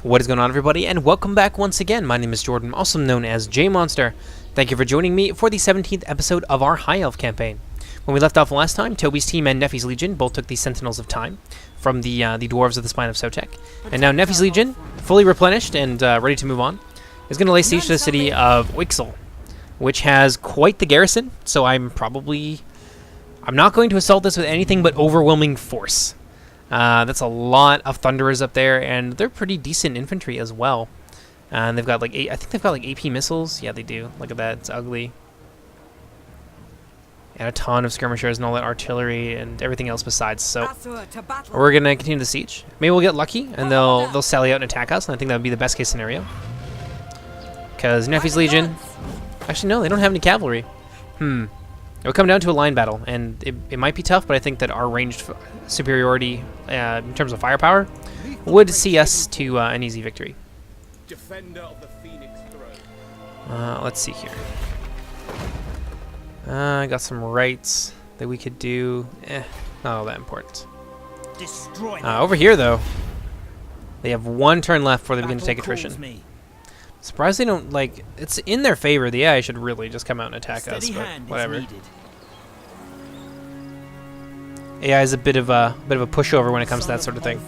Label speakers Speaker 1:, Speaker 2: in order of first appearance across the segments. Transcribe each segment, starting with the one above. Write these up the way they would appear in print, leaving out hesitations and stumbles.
Speaker 1: What is going on, everybody, and welcome back once again. My name is Jordan, also known as JMonster. Thank you for joining me for the 17th episode of our High Elf campaign. When we left off last time, Toby's team and Nephi's Legion both took the Sentinels of Time from the Dwarves of the Spine of Sotek. And now Nephi's Legion, fully replenished and ready to move on, is going to lay siege to the city of Oixel, which has quite the garrison, so I'm not going to assault this with anything but overwhelming force. That's a lot of Thunderers up there, and they're pretty decent infantry as well. And they've got like I think they've got like AP missiles. Yeah, they do. Look at that. It's ugly. And a ton of skirmishers and all that artillery and everything else besides. So we're gonna continue the siege. Maybe we'll get lucky and they'll sally out and attack us. And I think that would be the best case scenario. Because Nephi's Legion, actually no, they don't have any cavalry. It would come down to a line battle, and it might be tough, but I think that our ranged superiority in terms of firepower would see us to an easy victory.
Speaker 2: Defender of the Phoenix throne.
Speaker 1: Let's see here. I got some rights that we could do. Not all that important. Over here, though, they have one turn left before they begin to take attrition. Surprised they don't, like, it's in their favor. The AI should really just come out and attack us, but whatever. AI is a bit of a pushover when it comes to that sort of thing.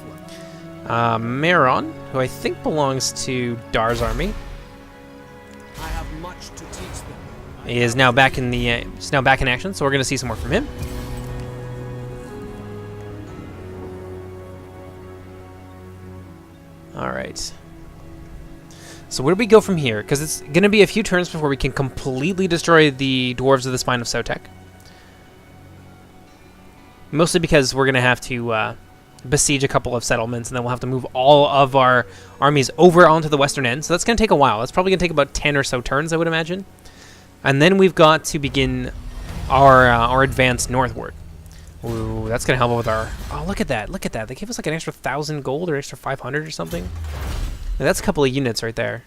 Speaker 1: Meron, who I think belongs to Dar's army, is now back in action. So we're going to see some more from him. All right. So where do we go from here? Because it's going to be a few turns before we can completely destroy the Dwarves of the Spine of Sotek. Mostly because we're going to have to besiege a couple of settlements, and then we'll have to move all of our armies over onto the western end. So that's going to take a while. That's probably going to take about 10 or so turns, I would imagine. And then we've got to begin our advance northward. Ooh, that's going to help with our... Oh, look at that. Look at that. They gave us like an extra 1,000 gold or extra 500 or something. Now, that's a couple of units right there.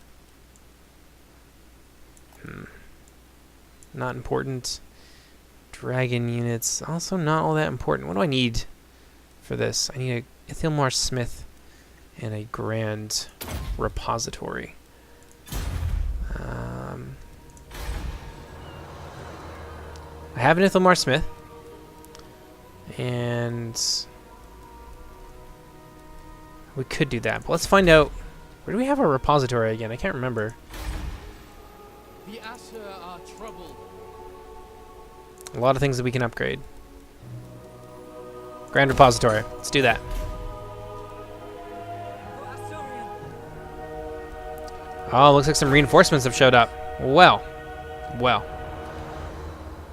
Speaker 1: Not important. Dragon units, also not all that important. What do I need for this? I need a Ithilmar Smith and a Grand Repository. I have an Ithilmar Smith, and we could do that. But let's find out. Where do we have our repository again? I can't remember.
Speaker 2: The Asur are troubled.
Speaker 1: A lot of things that we can upgrade. Grand Repository. Let's do that. Oh, looks like some reinforcements have showed up. Well.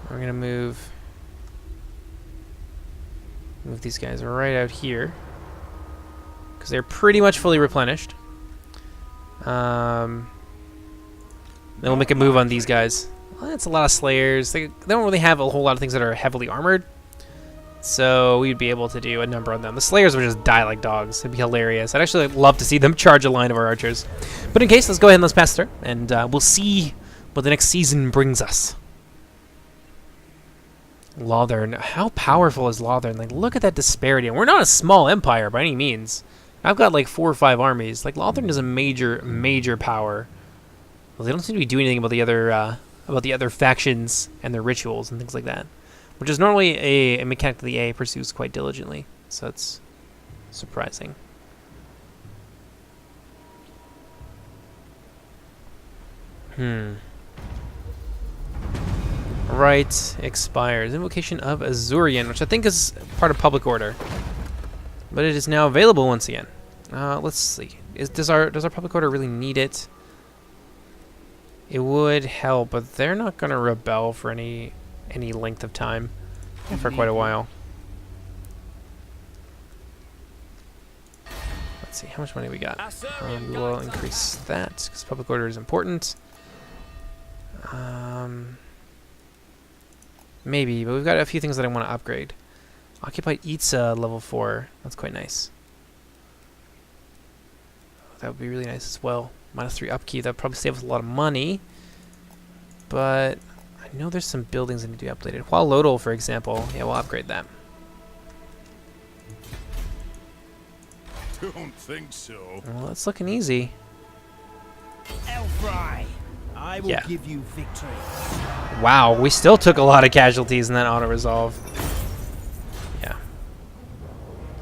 Speaker 1: We're going to move these guys right out here, because they're pretty much fully replenished. Then we'll make a move on these guys. Well, that's a lot of Slayers. They don't really have a whole lot of things that are heavily armored, so we'd be able to do a number on them. The Slayers would just die like dogs. It'd be hilarious. I'd actually love to see them charge a line of our archers. But in case, let's go ahead and let's pass through, and we'll see what the next season brings us. Lothern. How powerful is Lothern? Like, look at that disparity. And we're not a small empire by any means. I've got like 4 or 5 armies. Like, Lothern is a major power. Well, they don't seem to be doing anything about the other factions and their rituals and things like that, which is normally a mechanic that the AA pursues quite diligently. So it's surprising. Right, expires. Invocation of Azurian, which I think is part of public order, but it is now available once again. Let's see. Does our public order really need it? It would help, but they're not going to rebel for any length of time, for quite a while. Let's see, how much money we got? We will increase that, because public order is important. Maybe, but we've got a few things that I want to upgrade. Occupied Itza level 4. That's quite nice. That would be really nice as well. -3 upkeep. That would probably save us a lot of money. But I know there's some buildings that need to be updated. Hualodol, for example. Yeah, we'll upgrade that.
Speaker 3: Don't think so.
Speaker 1: Well, it's looking easy.
Speaker 4: Elfry, I will
Speaker 1: Yeah.
Speaker 4: give you victory.
Speaker 1: Wow, we still took a lot of casualties in that auto-resolve. Yeah.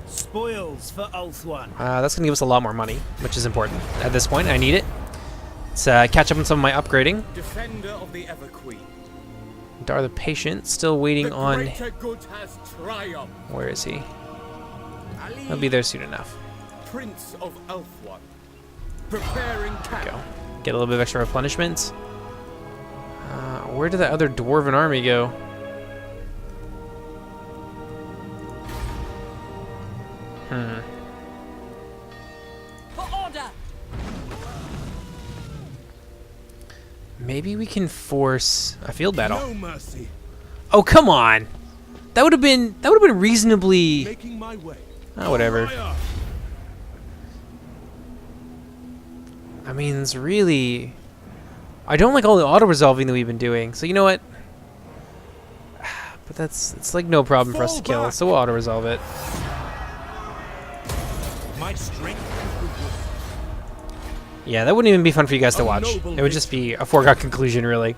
Speaker 4: Spoils for Ulthuan.
Speaker 1: That's going to give us a lot more money, which is important. At this point, I need it. Let's catch up on some of my upgrading.
Speaker 2: Defender of the Everqueen.
Speaker 1: Dar the Patient, still waiting
Speaker 2: The
Speaker 1: on...
Speaker 2: greater good has triumphed.
Speaker 1: Where is he?
Speaker 2: Ali,
Speaker 1: He'll be there soon enough.
Speaker 2: Prince of Elfwan. Preparing camp.
Speaker 1: Go. Get a little bit of extra replenishment. Where did that other dwarven army go?
Speaker 5: For order.
Speaker 1: Maybe we can force a field battle.
Speaker 3: No mercy.
Speaker 1: Oh, come on! That would have been reasonably...
Speaker 3: Making my way.
Speaker 1: Oh, whatever.
Speaker 3: Fire.
Speaker 1: I mean, it's really... I don't like all the auto-resolving that we've been doing, so you know what? But it's like no problem for us to
Speaker 3: Fall
Speaker 1: kill,
Speaker 3: back.
Speaker 1: so we'll auto-resolve it.
Speaker 4: My strength is rewarded.
Speaker 1: Yeah, that wouldn't even be fun for you guys to watch.
Speaker 3: noble
Speaker 1: It would just be a foregone conclusion, really.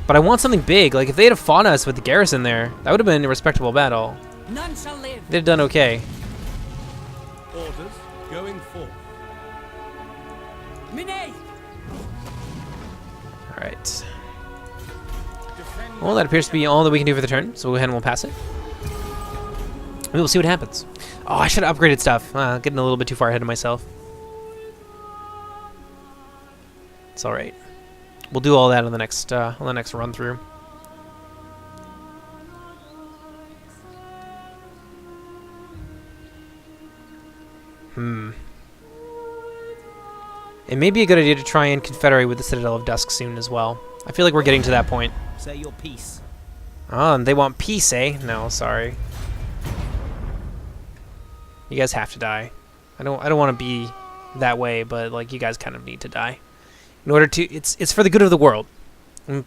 Speaker 1: But I want something big. Like, if they'd have fought us with the garrison there, that would have been a respectable battle.
Speaker 5: None shall live.
Speaker 1: They'd have done okay.
Speaker 3: Orders going forth.
Speaker 5: Minay.
Speaker 1: Alright.
Speaker 2: Defender
Speaker 1: Well, that appears to be all that we can do for the turn, so we'll go ahead and we'll pass it. We will see what happens. Oh, I should have upgraded stuff. Getting a little bit too far ahead of myself. It's alright. We'll do all that on the next run through. It may be a good idea to try and confederate with the Citadel of Dusk soon as well. I feel like we're getting to that point.
Speaker 4: Say your piece.
Speaker 1: Oh, and they want peace, eh? No, sorry. You guys have to die. I don't want to be that way, but like you guys kind of need to die. In order to it's for the good of the world.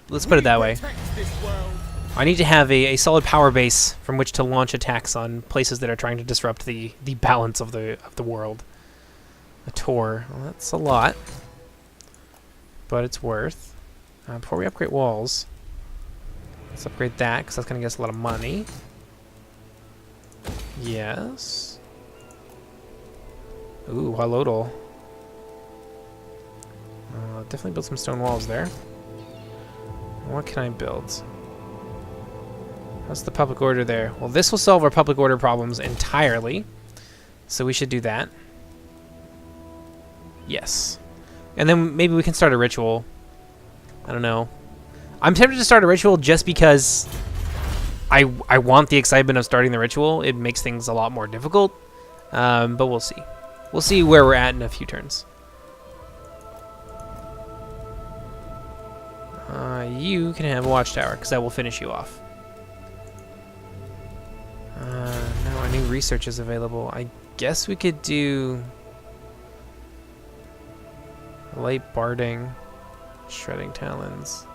Speaker 1: Let's put it that way.
Speaker 2: protect this world.
Speaker 1: I need to have a solid power base from which to launch attacks on places that are trying to disrupt the balance of the world. A tour. Well, that's a lot. But it's worth. Before we upgrade walls, let's upgrade that, because that's going to get us a lot of money. Yes. Ooh, Halodal. Definitely build some stone walls there. What can I build? How's the public order there? Well, this will solve our public order problems entirely. So we should do that. Yes. And then maybe we can start a ritual. I don't know. I'm tempted to start a ritual just because I want the excitement of starting the ritual. It makes things a lot more difficult. But we'll see. We'll see where we're at in a few turns. You can have a watchtower, because that will finish you off. No, a new research is available. I guess we could do light barding, shredding talons.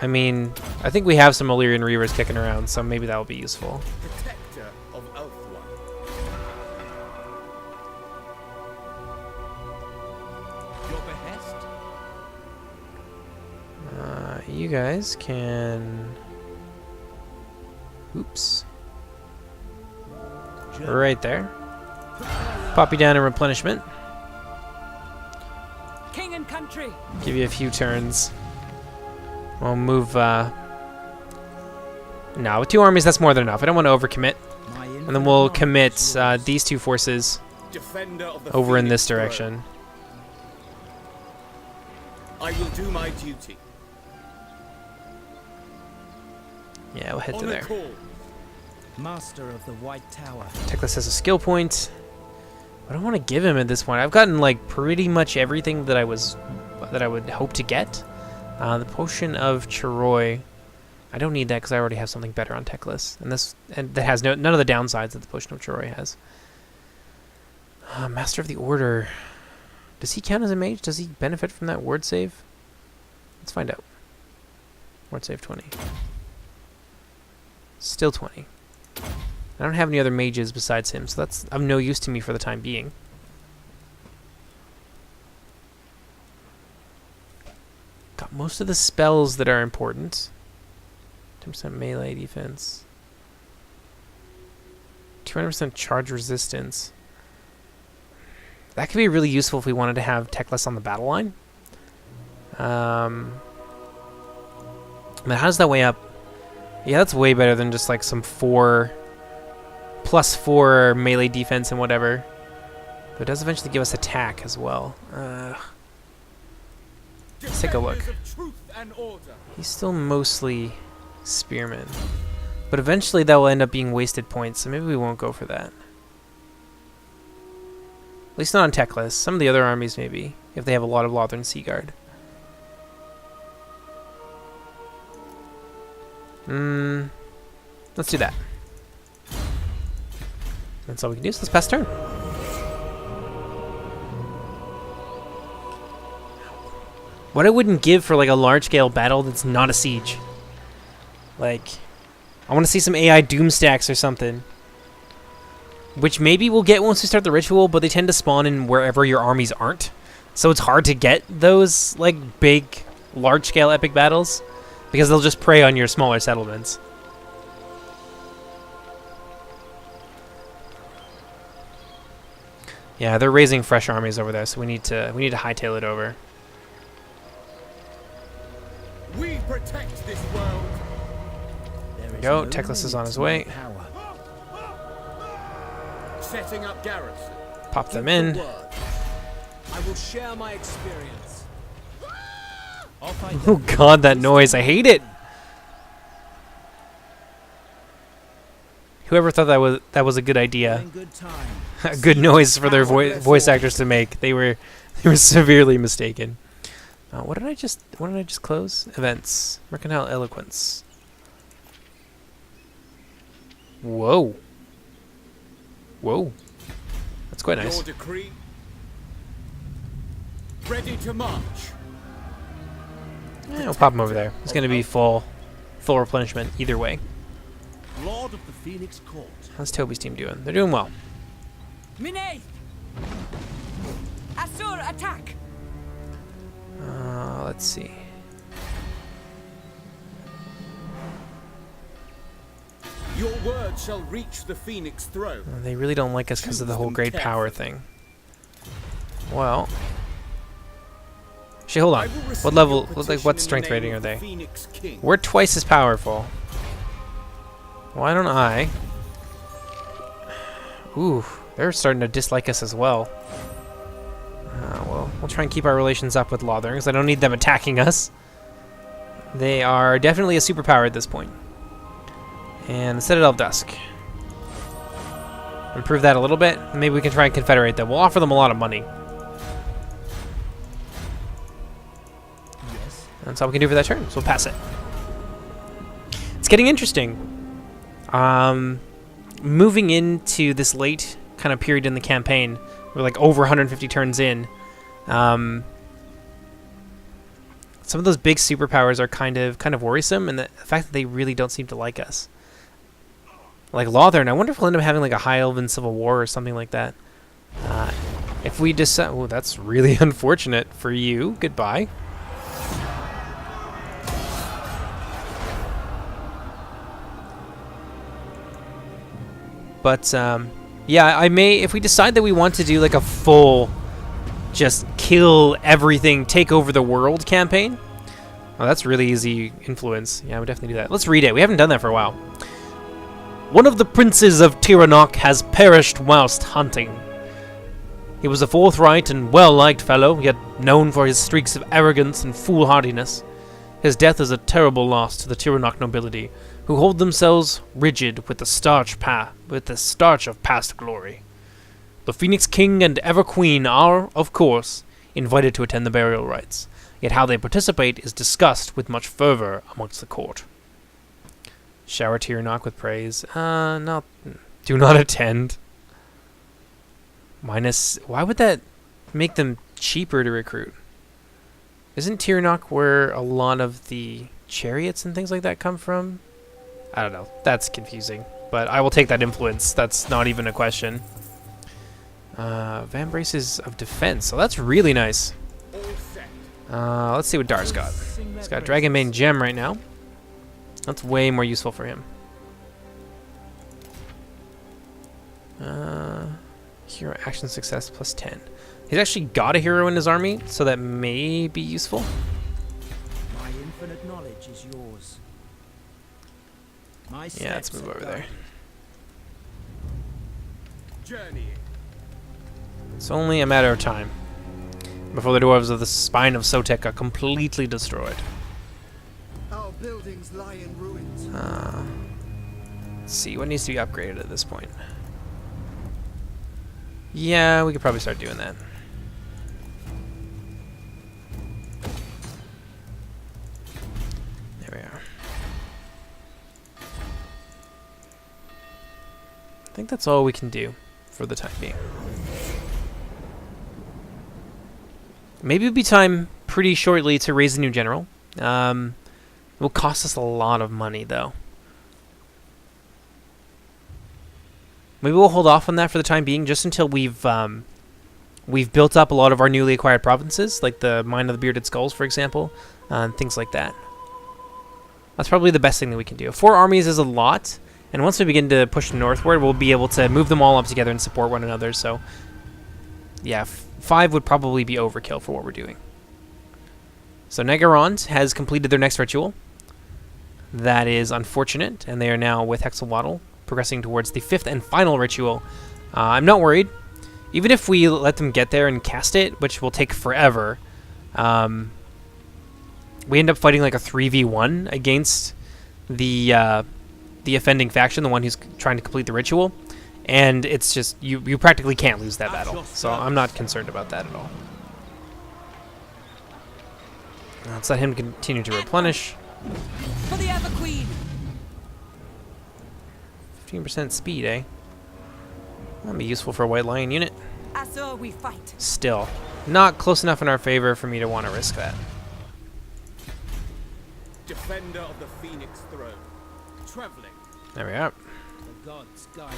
Speaker 1: I mean, I think we have some Illyrian Reavers kicking around, so maybe that will be useful.
Speaker 2: Protector of Elfwan.
Speaker 4: Your behest.
Speaker 1: You guys can... Oops. Right there. Pop you down in replenishment.
Speaker 5: King and country.
Speaker 1: Give you a few turns. We'll move... No, with 2 armies, that's more than enough. I don't want to overcommit. And then we'll commit these 2 forces
Speaker 2: Defender of the
Speaker 1: over in
Speaker 2: Phoenix
Speaker 1: this
Speaker 2: throne.
Speaker 1: direction.
Speaker 2: I will do my duty.
Speaker 1: Yeah, we'll head to
Speaker 2: On a
Speaker 1: there.
Speaker 2: call.
Speaker 4: Master of the White Tower.
Speaker 1: Teclis has a skill point. I don't want to give him at this point. I've gotten like pretty much everything that I would hope to get. The potion of Chiroi. I don't need that because I already have something better on Teclis, and that has none of the downsides that the potion of Chiroi has. Master of the Order. Does he count as a mage? Does he benefit from that word save? Let's find out. Word save 20. Still 20. I don't have any other mages besides him, so that's of no use to me for the time being. Got most of the spells that are important. 10% melee defense. 200% charge resistance. That could be really useful if we wanted to have Teclis on the battle line. But how's that way up? Yeah, that's way better than just like some +4 melee defense and whatever. But it does eventually give us attack as well. Let's take a look.
Speaker 2: Defenders of truth and order.
Speaker 1: He's still mostly spearmen. But eventually that will end up being wasted points, so maybe we won't go for that. At least not on Teclis. Some of the other armies maybe, if they have a lot of Lothern Sea Guard. Let's do that. That's all we can do, so let's pass turn. What I wouldn't give for like a large-scale battle that's not a siege. Like, I want to see some AI doom stacks or something. Which maybe we'll get once we start the ritual, but they tend to spawn in wherever your armies aren't. So it's hard to get those like big, large-scale epic battles. Because they'll just prey on your smaller settlements. Yeah, they're raising fresh armies over there, so we need to hightail it over.
Speaker 2: We protect this world.
Speaker 4: There is
Speaker 1: Go,
Speaker 4: no
Speaker 1: Teclis is on
Speaker 4: limit
Speaker 1: his
Speaker 4: to my
Speaker 1: way.
Speaker 4: power.
Speaker 2: Setting up garrison.
Speaker 1: Pop them
Speaker 2: Give the
Speaker 1: in.
Speaker 2: word.
Speaker 4: I will share my experience. Off I
Speaker 1: Oh
Speaker 4: go.
Speaker 1: god, that noise. I hate it. Whoever thought that was a good idea.
Speaker 4: In good time.
Speaker 1: A good noise for their voice actors to make. They were severely mistaken. What did I just close? Events. Mercantile eloquence. Whoa. Whoa. That's quite nice.
Speaker 2: Your decree. Ready to march.
Speaker 1: Yeah, we'll pop him over there. It's going to be full replenishment either way.
Speaker 3: Lord of the Phoenix Court.
Speaker 1: How's Toby's team doing? They're doing well.
Speaker 5: Minay! Asur, attack!
Speaker 1: Let's see.
Speaker 2: Your word shall reach the Phoenix throne.
Speaker 1: They really don't like us because of the whole great power thing. Well. Actually, hold on.
Speaker 2: I will receive
Speaker 1: What level,
Speaker 2: your
Speaker 1: like,
Speaker 2: petition
Speaker 1: what
Speaker 2: in the
Speaker 1: strength
Speaker 2: name
Speaker 1: rating are
Speaker 2: of the
Speaker 1: they?
Speaker 2: Phoenix King.
Speaker 1: We're twice as powerful. Why don't I? Ooh, they're starting to dislike us as well. Well, we'll try and keep our relations up with Lothern, because I don't need them attacking us. They are definitely a superpower at this point. And the Citadel of Dusk. Improve that a little bit. Maybe we can try and confederate them. We'll offer them a lot of money.
Speaker 4: Yes.
Speaker 1: That's all we can do for that turn, so we'll pass it. It's getting interesting. Moving into this late kind of period in the campaign, we're like over 150 turns in. Some of those big superpowers are kind of worrisome, and the fact that they really don't seem to like us. Like Lothern, I wonder if we'll end up having like a High Elven Civil War or something like that. If we decide, oh, that's really unfortunate for you. Goodbye. But yeah, I may, if we decide that we want to do like a full, just kill everything, take over the world campaign. Oh, that's really easy influence. Yeah, we definitely do that. Let's read it. We haven't done that for a while. One of the princes of Tiranoc has perished whilst hunting. He was a forthright and well-liked fellow, yet known for his streaks of arrogance and foolhardiness. His death is a terrible loss to the Tiranoc nobility, who hold themselves rigid with the starch of past glory. The Phoenix King and Ever Queen are, of course, invited to attend the burial rites, yet how they participate is discussed with much fervor amongst the court. Shower Tiranoc with praise. Do not attend. Minus, why would that make them cheaper to recruit? Isn't Tiranoc where a lot of the chariots and things like that come from? I don't know. That's confusing. but I will take that influence. That's not even a question. Van Braces of Defense, so that's really nice.
Speaker 2: All set.
Speaker 1: Let's see what Dar's got. He's got Dragonbane Gem right now. That's way more useful for him. Hero action success plus 10. He's actually got a hero in his army, so that may be useful.
Speaker 4: My infinite knowledge is yours. My
Speaker 1: Yeah, let's
Speaker 4: steps
Speaker 1: move
Speaker 4: are
Speaker 1: over there.
Speaker 4: guided.
Speaker 2: Journeying.
Speaker 1: It's only a matter of time before the dwarves of the spine of Sotek are completely destroyed.
Speaker 6: Our buildings lie in ruins.
Speaker 1: Let's see, what needs to be upgraded at this point? Yeah, we could probably start doing that. There we are. I think that's all we can do for the time being. Maybe it'll be time pretty shortly to raise a new general. It will cost us a lot of money, though. Maybe we'll hold off on that for the time being, just until we've built up a lot of our newly acquired provinces, like the Mine of the Bearded Skulls, for example, and things like that. That's probably the best thing that we can do. 4 armies is a lot, and once we begin to push northward, we'll be able to move them all up together and support one another. So, yeah, 5 would probably be overkill for what we're doing. So Naggaroth has completed their next ritual. That is unfortunate, and they are now with Hexoatl, progressing towards the 5th and final ritual. I'm not worried. Even if we let them get there and cast it, which will take forever, we end up fighting like a 3v1 against the offending faction, the one who's trying to complete the ritual. And it's just, you practically can't lose that battle. So I'm not concerned about that at all. Let's let him continue to replenish.
Speaker 5: For the Ever Queen.
Speaker 1: 15% speed, eh? That'd be useful for a White Lion unit.
Speaker 5: Asur we fight.
Speaker 1: Still, not close enough in our favor for me to want to risk that.
Speaker 2: Defender of the Phoenix Throne. Traveling.
Speaker 1: There we are.
Speaker 4: The gods guide me.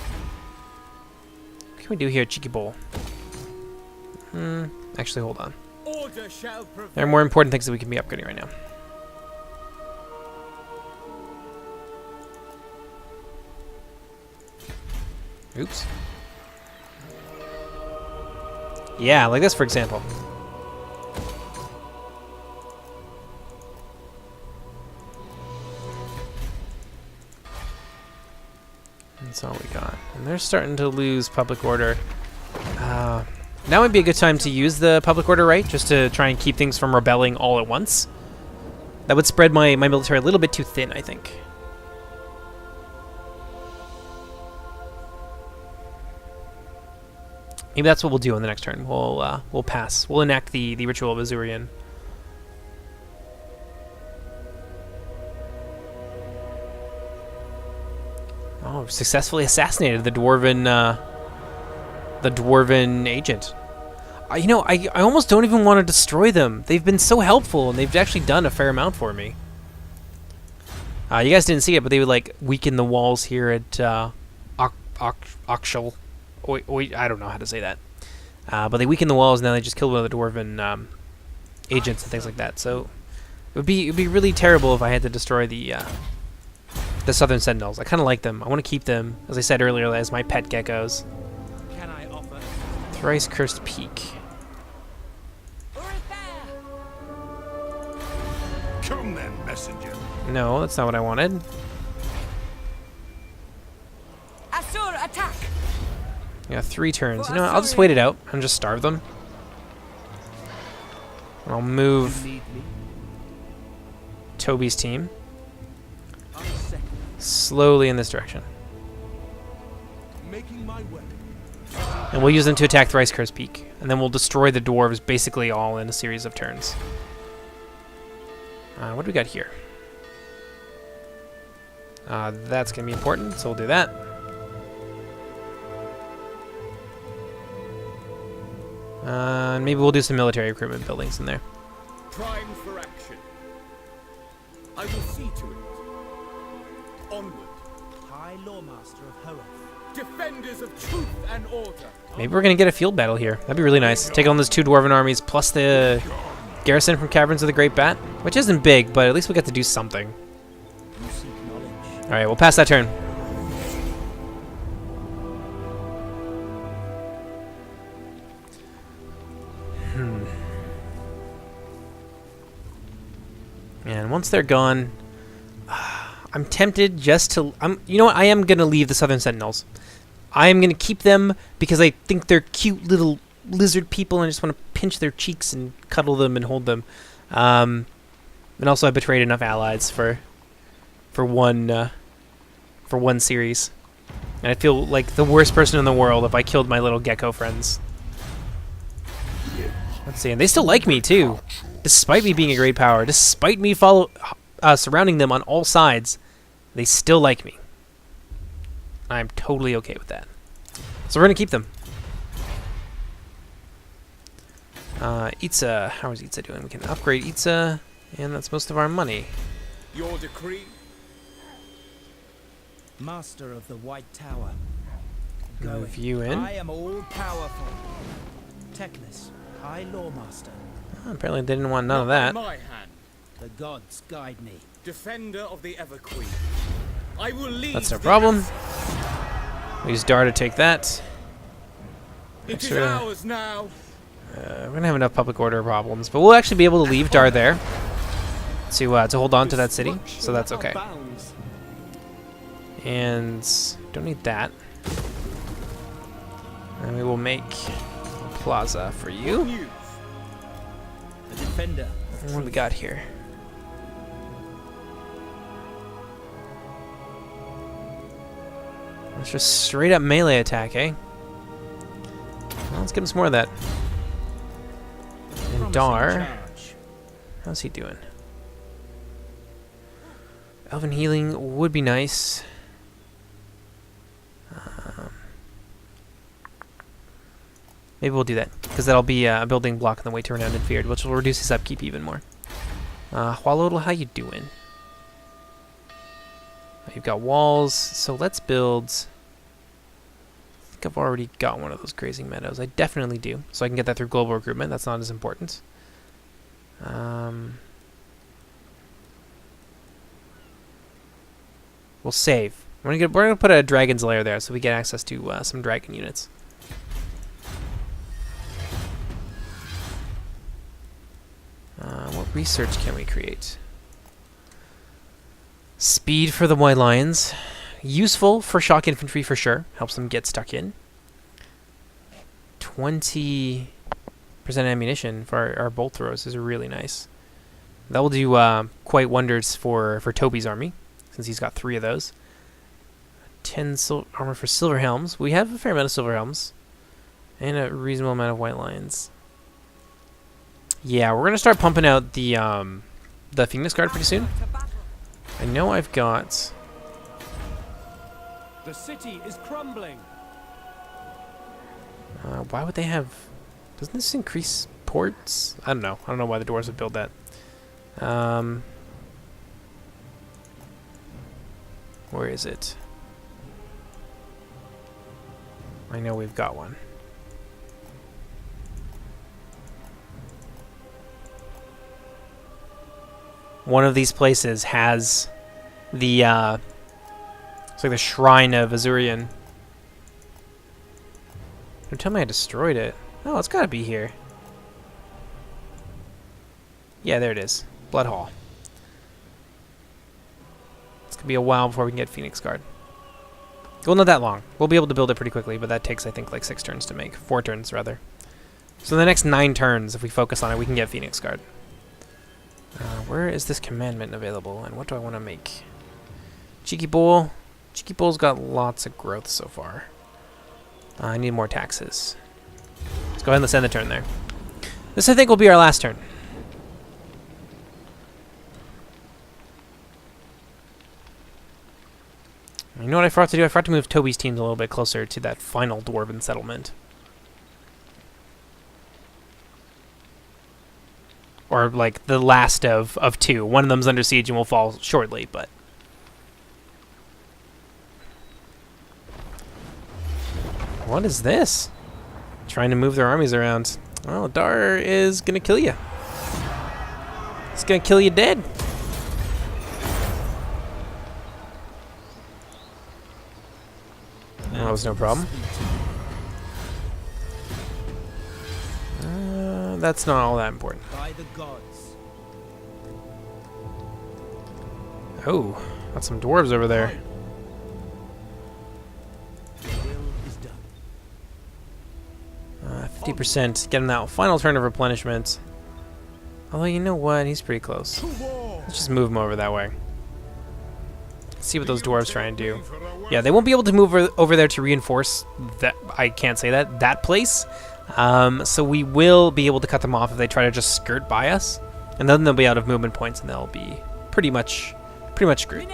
Speaker 1: What can we do here, Cheeky Bowl? Actually, hold on.
Speaker 2: Order shall prevail.
Speaker 1: There are more important things that we can be upgrading right now. Oops. Yeah, like this, for example. That's all we got. And they're starting to lose public order. Now would be a good time to use the public order right, just to try and keep things from rebelling all at once. That would spread my military a little bit too thin, I think. Maybe that's what we'll do on the next turn. We'll pass. We'll enact the ritual of Azurian. Oh, we've successfully assassinated the dwarven agent. You know, I almost don't even want to destroy them. They've been so helpful, and they've actually done a fair amount for me. You guys didn't see it, but they would like weaken the walls here at Oxshel. I don't know how to say that. But they weaken the walls, and now they just killed one of the dwarven agents and things like that. So it would be really terrible if I had to destroy the Southern Sentinels. I kind of like them. I want to keep them, as I said earlier, as my pet geckos.
Speaker 4: Can I offer?
Speaker 1: Thrice Cursed Peak.
Speaker 3: Come then, messenger.
Speaker 1: No, that's not what I wanted.
Speaker 5: Asur attack.
Speaker 1: Yeah, 3 turns. You know what? I'll just wait it out and just starve them. And I'll move
Speaker 4: Need me?
Speaker 1: Toby's team
Speaker 4: I second.
Speaker 1: slowly in this direction.
Speaker 3: Making my way.
Speaker 1: And we'll use them to attack Thrice Cursed Peak. And then we'll destroy the dwarves basically all in a series of turns. What do we got here? That's going to be important, so we'll do that. And maybe we'll do some military equipment buildings in there.
Speaker 2: Primed for action. I will see to it. Onward.
Speaker 4: High High Lawmaster of Horoth.
Speaker 2: Defenders of truth and order.
Speaker 1: Maybe we're going to get a field battle here. That'd be really nice. Take on those 2 dwarven armies plus the garrison from Caverns of the Great Bat, which isn't big, but at least we get to do something.
Speaker 4: You seek knowledge.
Speaker 1: All right, we'll pass that turn. And once they're gone, I'm tempted just to... you know what? I am going to leave the Southern Sentinels. I am going to keep them because I think they're cute little lizard people and I just want to pinch their cheeks and cuddle them and hold them. And also I betrayed enough allies for one series. And I feel like the worst person in the world if I killed my little gecko friends. Let's see, and they still like me too. Despite me being a great power, despite me surrounding them on all sides, they still like me. I'm totally okay with that. So we're going to keep them. Itza, how is Itza doing? We can upgrade Itza, and that's most of our money.
Speaker 2: Your decree.
Speaker 4: Master of the White Tower.
Speaker 1: Move you in.
Speaker 4: I am all powerful. Teclis, High Lawmaster.
Speaker 1: Oh, apparently they didn't want none of that.
Speaker 2: Not in my hand.
Speaker 4: The gods guide me.
Speaker 2: Defender of the Ever Queen. I will lead.
Speaker 1: That's no problem. We use Dar to take that.
Speaker 2: It is
Speaker 1: Extra.
Speaker 2: ours now.
Speaker 1: We're gonna have enough public order problems, but we'll actually be able to leave Dar there to hold on to that city, so that's okay. And don't need that. And we will make a plaza for you.
Speaker 2: News.
Speaker 4: The defender.
Speaker 1: What do we got here? It's just straight up melee attack, eh? Well, let's give him some more of that. And Dar, how's he doing? Elven healing would be nice. Maybe we'll do that, because that'll be a building block on the way to Renowned and Feared, which will reduce his upkeep even more. Hualodl, how you doing? You've got walls, so let's build... I think I've already got one of those grazing meadows. I definitely do, so I can get that through global recruitment. That's not as important. We'll save. We're gonna put a dragon's lair there, so we get access to some dragon units. What research can we create? Speed for the White Lions. Useful for shock infantry for sure. Helps them get stuck in. 20% ammunition for our bolt throws is really nice. That will do quite wonders for Toby's army, since he's got 3 of those. 10 armor for silver helms. We have a fair amount of silver helms. And a reasonable amount of White Lions. Yeah, we're gonna start pumping out the Phoenix Guard pretty soon. I know I've got...
Speaker 7: The city is crumbling.
Speaker 1: why would they have... Doesn't this increase ports? I don't know. I don't know why the dwarves would build that. Where is it? I know we've got one. One of these places has the it's like the Shrine of Azurian. Don't tell me I destroyed it. Oh, it's gotta be here. Yeah, there it is. Blood Hall. It's gonna be a while before we can get Phoenix Guard. Well, not that long. We'll be able to build it pretty quickly, but that takes, I think, like 6 turns to make. 4 turns, rather. So in the next 9 turns, if we focus on it, we can get Phoenix Guard. Where is this commandment available, and what do I want to make? Cheeky Bull. Cheeky Bull's got lots of growth so far. I need more taxes. Let's go ahead and send the turn there. This, I think, will be our last turn. You know what I forgot to do? I forgot to move Toby's teams a little bit closer to that final dwarven settlement. Or, like, the last of 2. One of them's under siege and will fall shortly, but... What is this? Trying to move their armies around. Well, Dar is gonna kill you. It's gonna kill you dead. That was no problem. That's not all that important.
Speaker 4: By the gods.
Speaker 1: Oh, got some dwarves over there.
Speaker 4: Your will is done.
Speaker 1: 50%. Getting that final turn of replenishment. Although, you know what? He's pretty close. Let's just move him over that way. Let's see what those dwarves try and do. Yeah, they won't be able to move over there to reinforce that. I can't say that. That place. So we will be able to cut them off if they try to just skirt by us. And then they'll be out of movement points and they'll be pretty much screwed.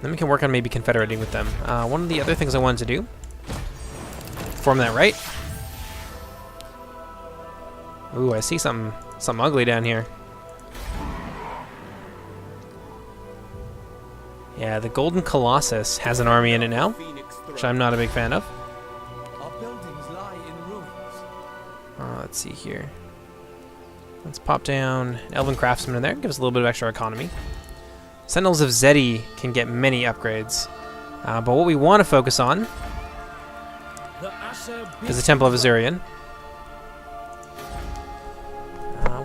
Speaker 1: Then we can work on maybe confederating with them. One of the other things I wanted to do, form that right. Ooh, I see something ugly down here. Yeah, the Golden Colossus has an army in it now, which I'm not a big fan of.
Speaker 4: Our buildings lie in ruins.
Speaker 1: Let's see here. Let's pop down Elven Craftsman in there. Give us a little bit of extra economy. Sentinels of Zeddy can get many upgrades. But what we want to focus on is the Temple of Azurian.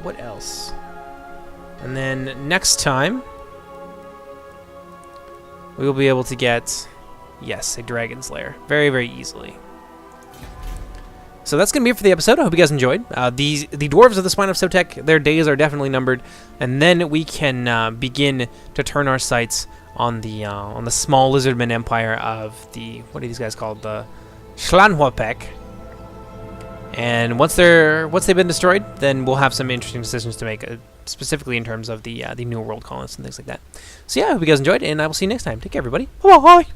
Speaker 1: What else? And then next time, we will be able to get, yes, a Dragon's Lair. Very, very easily. So that's going to be it for the episode. I hope you guys enjoyed. The dwarves of the Spine of Sotek, their days are definitely numbered. And then we can begin to turn our sights on the small lizardman empire of the, what are these guys called? The Schlanhuapek. And once they've been destroyed, then we'll have some interesting decisions to make, specifically in terms of the New World colonists and things like that. So yeah, I hope you guys enjoyed, and I will see you next time. Take care, everybody. Bye-bye.